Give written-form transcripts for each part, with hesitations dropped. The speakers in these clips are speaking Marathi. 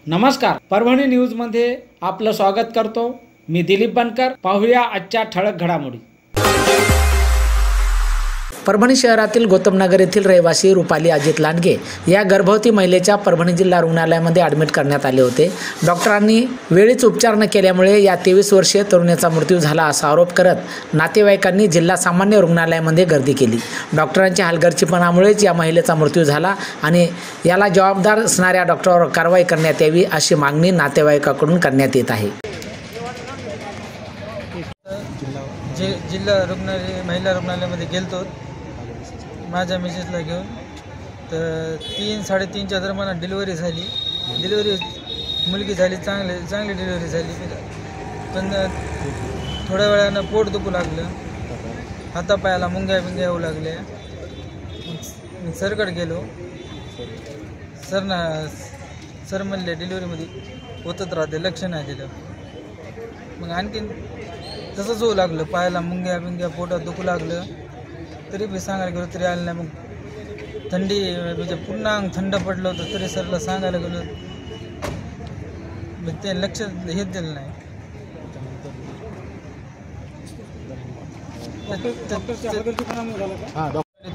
नमस्कार, परभणी न्यूजमध्ये आपलं स्वागत करतो। मी दिलीप बनकर। पाहूया आजच्या ठळक घडामोडी। परभणी शहरातील गौतमनगर येथील रहिवासी रुपाली अजित लांडगे या गर्भवती महिलेच्या परभणी जिल्हा रुग्णालयामध्ये ॲडमिट करण्यात आले होते। डॉक्टरांनी वेळीच उपचार न केल्यामुळे या 23 वर्षीय तरुणीचा मृत्यू झाला असा आरोप करत नातेवाईकांनी जिल्हा सामान्य रुग्णालयामध्ये गर्दी केली। डॉक्टरांच्या हलगर्जीपणामुळेच या महिलेचा मृत्यू झाला आणि याला जबाबदार असणाऱ्या डॉक्टरांवर कारवाई करण्यात यावी अशी मागणी नातेवाईकांकडून करण्यात येत आहे। जिल्हा रुग्णालय महिला रुग्णालयामध्ये गेलतो माझ्या मिसेसला घेऊन, तर 3-3.5च्या दरम्यान डिलिव्हरी झाली। मुलगी झाली, चांगली डिलिव्हरी झाली, पण थोड्या वेळानं पोट दुखू लागलं, हातापायाला मुंग्या येऊ लागल्या। सरकडे गेलो, सर म्हणले डिलिव्हरीमध्ये होतच राहते, लक्ष नाही दिलं। मग आणखीन तसंच होऊ लागलं, पायाला मुंग्या पोटात दुखू लागलं, तरी बी सांगायला गेलो तरी आलं नाही। मग थंडी म्हणजे पूर्ण अंग थंड पडलं होतं, तरी सरला सांगायला गेलो, मग ते लक्ष हेच दिलं नाही।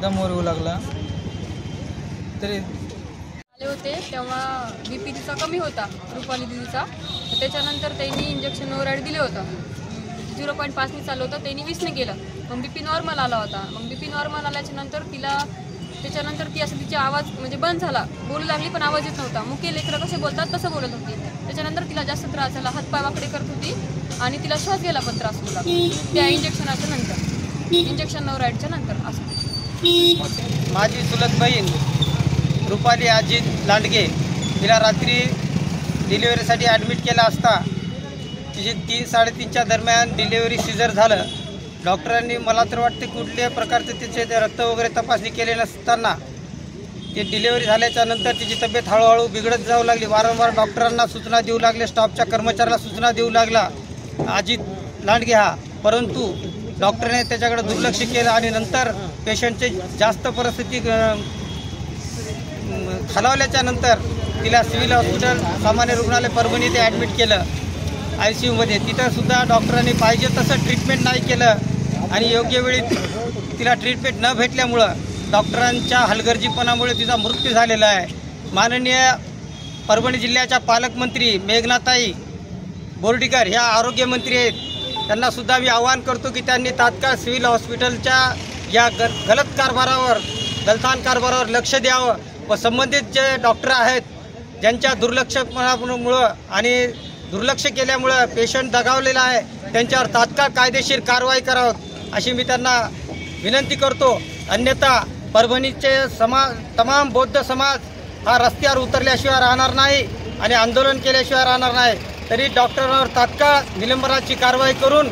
दम येऊ लागला, तरी आले होते तेव्हा BP तिचा कमी होता, रुपाली दिदीचा। त्याच्यानंतर त्यांनी इंजेक्शन नोराईड दिले होतं, 0.5 ने चालू होतं, त्यांनी 20 ने केलं। मग BP नॉर्मल आला होता। मग BP नॉर्मल आल्याच्या नंतर त्याच्यानंतर ती असं तिचा आवाज म्हणजे बंद झाला, बोलू लागली पण आवाज येत नव्हता। मुके लेकरं कसे बोलतात तसं बोलत होती। त्याच्यानंतर तिला जास्त त्रास झाला, हातपाय वाकडे करत होती आणि तिला श्वास घ्यायला पण त्रास होऊ लागला त्या इंजेक्शनाच्या नंतर, इंजेक्शन नोराईडच्या नंतर। असं माझी चुलत बहीण रुपाली अजित लांडगे तिला रात्री डिलिव्हरीसाठी ॲडमिट केला असता तिची 3-3.5च्या दरम्यान डिलिव्हरी सिझर झालं। डॉक्टरांनी मला तर वाटते कुठल्याही प्रकारचे तिचे रक्त वगैरे तपासणी केले नसताना ते डिलिव्हरी झाल्याच्या नंतर तिची तब्येत हळूहळू बिघडत जाऊ लागली। वारंवार डॉक्टरांना सूचना देऊ लागले, स्टाफच्या कर्मचाऱ्याला सूचना देऊ लागला अजित लांडगे हा, परंतु डॉक्टरने त्याच्याकडे दुर्लक्ष केलं आणि नंतर पेशंटची जास्त परिस्थिती खालावल्याच्या नंतर तिला सिव्हिल हॉस्पिटल सामान्य रुग्णालय परभणी ते ॲडमिट केलं ICUमध्ये। तिथंसुद्धा डॉक्टरांनी पाहिजे तसं ट्रीटमेंट नाही केलं आणि योग्य वेळी तिला ट्रीटमेंट न भेटल्यामुळं डॉक्टरांच्या हलगर्जीपणामुळे तिचा मृत्यू झालेला आहे। माननीय परभणी जिल्ह्याच्या पालकमंत्री मेघनाताई बोर्डीकर ह्या आरोग्यमंत्री आहेत, त्यांनासुद्धा मी आवाहन करतो की त्यांनी तात्काळ सिव्हिल हॉस्पिटलच्या या गलथान कारभारावर लक्ष द्यावं व संबंधित जे डॉक्टर आहेत ज्यांच्या दुर्लक्षपणामुळं आणि दुर्लक्ष केल्यामुळं पेशंट दगावलेला आहे त्यांच्यावर तात्काळ कायदेशीर कारवाई करावी अशी मी त्यांना विनंती करतो। अन्यथा परभणीचे तमाम बौद्ध समाज हा रस्त्यावर उतरल्याशिवाय राहणार नाही आणि आंदोलन केल्याशिवाय राहणार नाही। तरी डॉक्टरांवर तात्काळ निलंबनाची कारवाई करून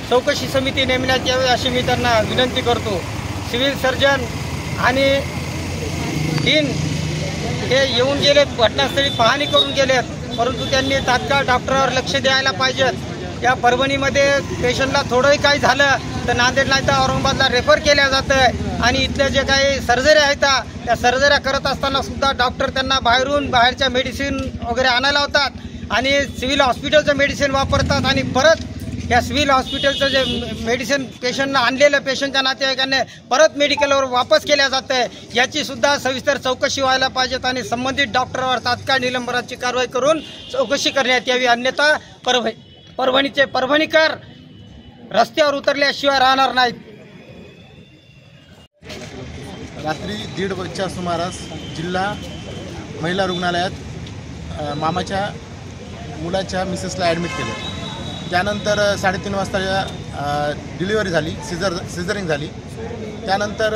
चौकशी समिती नेमण्यात यावी अशी मी त्यांना विनंती करतो। सिव्हिल सर्जन आणि डीन हे येऊन गेलेत, घटनास्थळी पाहणी करून गेलेत, परंतु त्यांनी तात्काळ डॉक्टरांवर लक्ष द्यायला पाहिजेत। या परभणीमध्ये पेशंटला थोडंही काही झालं तर नांदेड नाही तर औरंगाबादला रेफर केल्या जातं आणि इथले जे काही सर्जरी आहेत त्या सर्जऱ्या करत असताना सुद्धा डॉक्टर त्यांना बाहेरच्या मेडिसिन वगैरे आणायला होतात आणि सिव्हिल हॉस्पिटलचं मेडिसिन वापरतात आणि परत या सिव्हिल हॉस्पिटलचं जे मेडिसिन पेशंटनं आणलेलं पेशंटच्या नातेवाईकांनी परत मेडिकलवर वापस केल्या जातं आहे। याचीसुद्धा सविस्तर चौकशी व्हायला पाहिजेत आणि संबंधित डॉक्टरवर तात्काळ निलंबनाची कारवाई करून चौकशी करण्यात यावी, अन्यथा परभणीचे परभणीकर रस्त्यावर उतरल्याशिवाय राहणार नाहीत। रात्री 1:30च्या सुमारास जिल्हा महिला रुग्णालयात मामाच्या मुलाच्या मिसेसला ॲडमिट केलं। त्यानंतर 3:30 वाजता डिलिव्हरी झाली, सिझरिंग झाली। त्यानंतर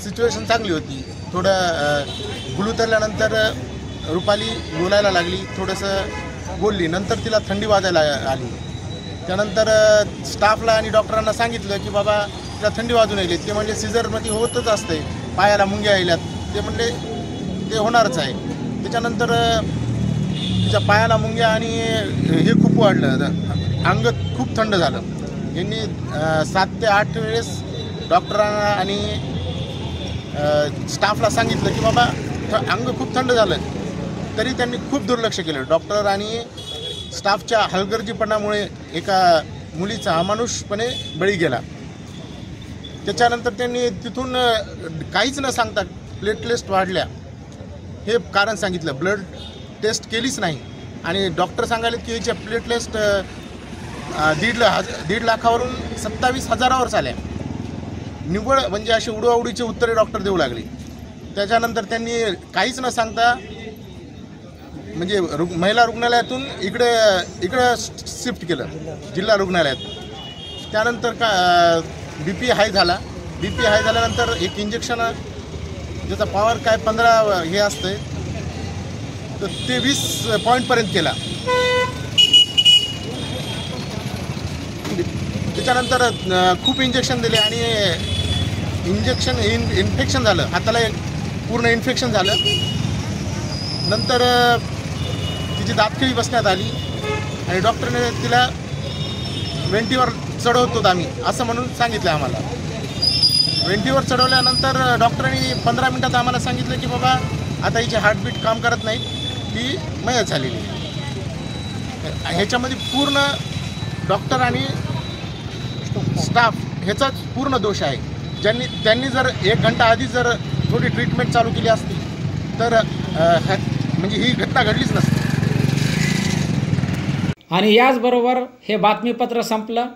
सिच्युएशन चांगली होती, थोडं गुलुतरल्यानंतर रुपाली बोलायला लागली, थोडंसं बोलली, नंतर तिला थंडी वाजायला आली। त्यानंतर स्टाफला आणि डॉक्टरांना सांगितलं की बाबा तिला थंडी वाजून येईल, ते म्हणजे सिझरमध्ये होतच असते, पायाला मुंग्या यायल्यात, ते म्हणले ते होणारच आहे। त्याच्यानंतर तिच्या पायाला मुंग्या आणि हे खूप वाढलं, अंग खूप थंड झालं। यांनी 7 ते 8 वेळेस डॉक्टरांना आणि स्टाफला सांगितलं की बाबा अंग खूप थंड झालं, तरी त्यांनी खूप दुर्लक्ष केलं. डॉक्टर आणि स्टाफच्या हलगर्जीपणामुळे एका मुलीचा अमानुषपणे बळी गेला. त्याच्यानंतर त्यांनी तिथून काहीच न सांगता प्लेटलेट्स वाढल्या हे कारण सांगितलं. ब्लड टेस्ट केलीच नाही आणि डॉक्टर सांगायला की याच्या प्लेटलेट्स 1.5 लाखावरून 27,000वर आल्या. निव्वळ म्हणजे अशी उडवाउडीची उत्तरे डॉक्टर देऊ लागली. त्याच्यानंतर त्यांनी काहीच न सांगता म्हणजे महिला रुग्णालयातून इकडं शिफ्ट केलं जिल्हा रुग्णालयात. त्यानंतर BP हाय झाला. BP हाय झाल्यानंतर एक इंजेक्शन ज्याचा पॉवर काय 15 हे असते तर ते 20 पॉईंटपर्यंत केला. त्याच्यानंतर खूप इंजेक्शन दिले आणि इन्फेक्शन झालं. हाताला पूर्ण इन्फेक्शन झालं. नंतर तिची दातखिळी बसण्यात आली आणि डॉक्टरने तिला वेंटीवर चढवतो आम्ही असं म्हणून सांगितलं आम्हाला. वेंटीवर चढवल्यानंतर डॉक्टरांनी 15 मिनिटात आम्हाला सांगितलं की बाबा आता हिचे हार्टबीट काम करत नाही, ती मयत झालेली. ह्याच्यामध्ये पूर्ण डॉक्टर आणि स्टाफ ह्याचाच पूर्ण दोष आहे. त्यांनी जर 1 घंटा आधी जर थोडी ट्रीटमेंट चालू केली असती तर म्हणजे ही घटना घडलीच नसती. आणि याचबरोबर हे बातमीपत्र संपलं.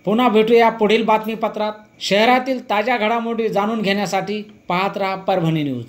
पुन्हा भेटूया पुढील बातमीपत्रात. शहरातील ताज्या घडामोडी जाणून घेण्यासाठी पाहत रहा परभणी न्यूज.